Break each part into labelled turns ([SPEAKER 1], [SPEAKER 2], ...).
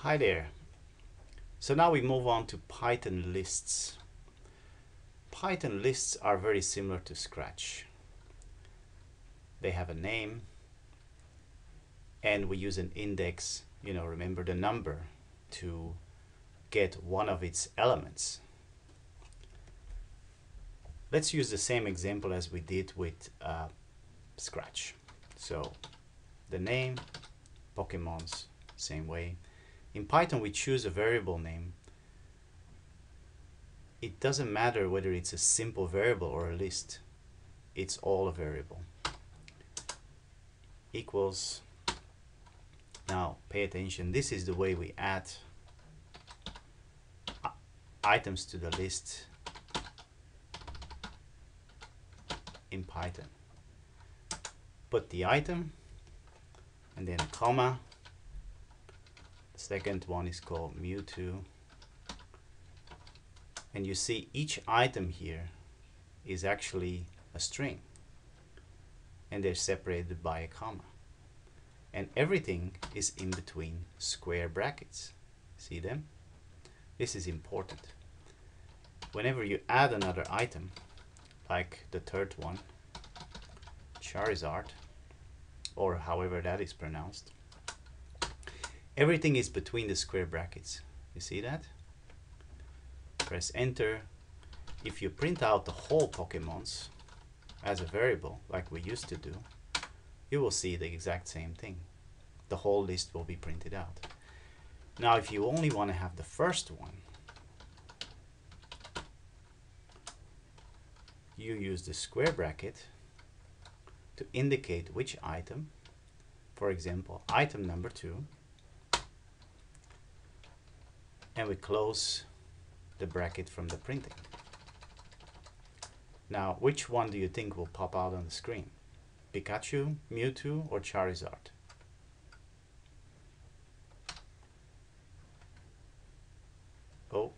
[SPEAKER 1] Hi there. So now we move on to Python lists. Python lists are very similar to Scratch. They have a name and we use an index, remember the number, to get one of its elements. Let's use the same example as we did with Scratch. So the name, Pokemons, same way. In Python we choose a variable name. It doesn't matter whether it's a simple variable or a list. It's all a variable. Equals. Now pay attention, this is the way we add items to the list in Python. Put the item and then a comma. The second one is called Mewtwo. And you see each item here is actually a string and they're separated by a comma. And everything is in between square brackets. See them? This is important. Whenever you add another item, like the third one, Charizard, or however that is pronounced, everything is between the square brackets. You see that? Press enter. If you print out the whole Pokemons as a variable, like we used to do, you will see the exact same thing. The whole list will be printed out. Now if you only want to have the first one, you use the square bracket to indicate which item. For example, item number 2, and we close the bracket from the printing. Now which one do you think will pop out on the screen? Pikachu, Mewtwo, or Charizard? Oh,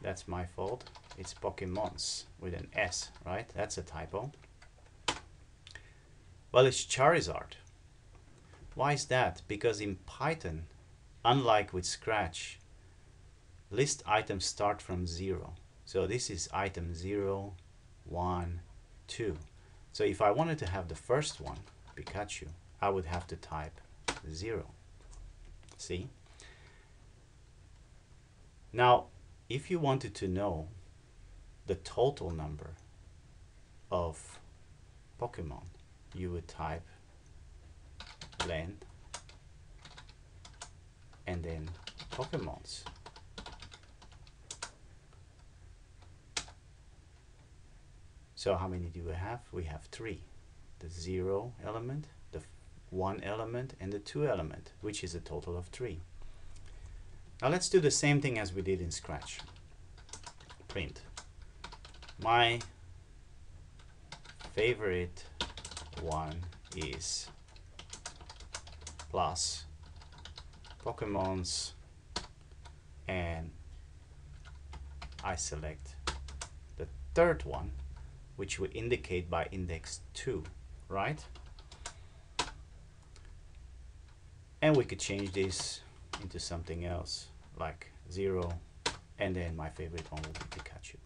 [SPEAKER 1] that's my fault. It's Pokemons with an S, right? That's a typo. Well, it's Charizard. Why is that? Because in Python, unlike with Scratch, list items start from 0. So this is item 0, 1, 2. So if I wanted to have the first one, Pikachu, I would have to type 0. See? Now, if you wanted to know the total number of Pokemon, you would type len and then Pokemons. So how many do we have? We have 3. The 0 element, the 1 element, and the 2 element, which is a total of 3. Now let's do the same thing as we did in Scratch. Print. My favorite one is plus Pokemons, and I select the third one, which we indicate by index 2, right? And we could change this into something else, like 0, and then my favorite one will be Pikachu.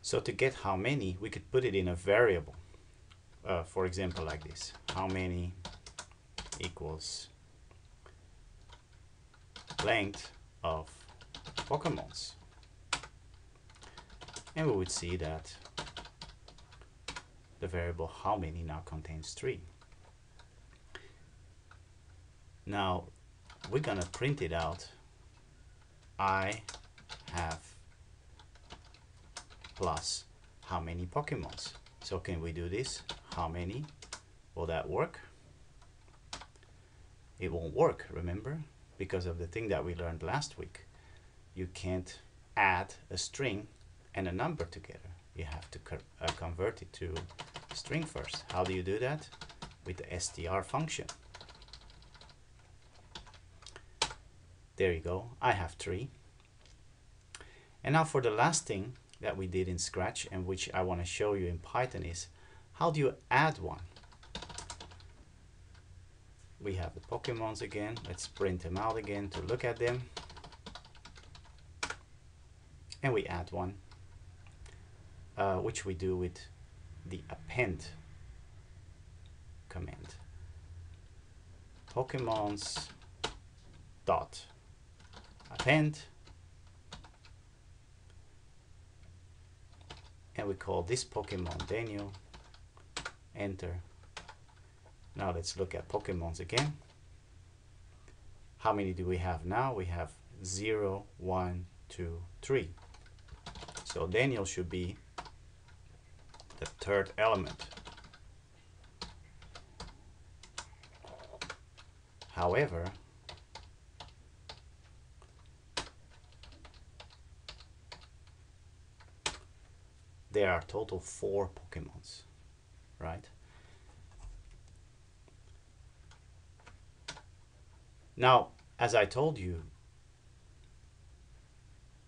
[SPEAKER 1] So to get how many, we could put it in a variable. For example, like this: how many equals length of Pokemons. And we would see that the variable how many now contains 3. Now we're gonna print it out. I have plus how many Pokemons. So can we do this? How many? Will that work? It won't work, remember? Because of the thing that we learned last week. You can't add a string and a number together. You have to convert it to a string first. How do you do that? With the str function. There you go. I have 3. And now for the last thing that we did in Scratch, and which I want to show you in Python, is How do you add one? We have the Pokemons again. Let's print them out again to look at them. And we add one, which we do with the append command. Pokemons dot append, and we call this Pokemon Daniel. Enter. Now let's look at Pokemons again. How many do we have now? We have 0, 1, 2, 3. So Daniel should be the third element. However, there are total 4 Pokemons, right? Now, as I told you,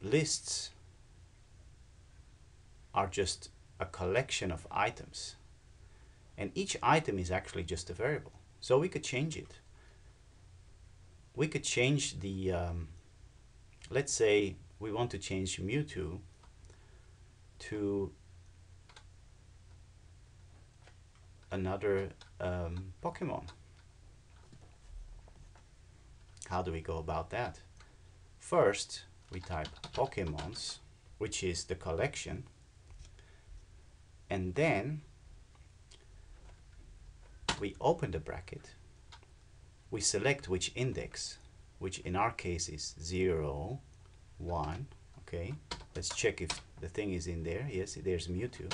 [SPEAKER 1] lists are just a collection of items, and each item is actually just a variable. So we could change it. We could change the, let's say we want to change Mewtwo to another Pokemon. How do we go about that? First, we type Pokemons, which is the collection, and then we open the bracket, we select which index, which in our case is 0, 1, okay? Let's check if the thing is in there. Yes, there's Mewtwo.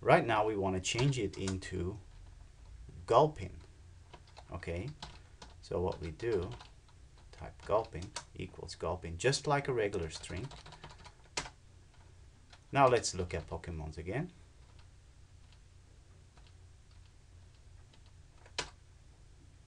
[SPEAKER 1] Right now we want to change it into Gulpin, okay? So what we do, type Gulpin equals Gulpin, just like a regular string. Now let's look at Pokemons again.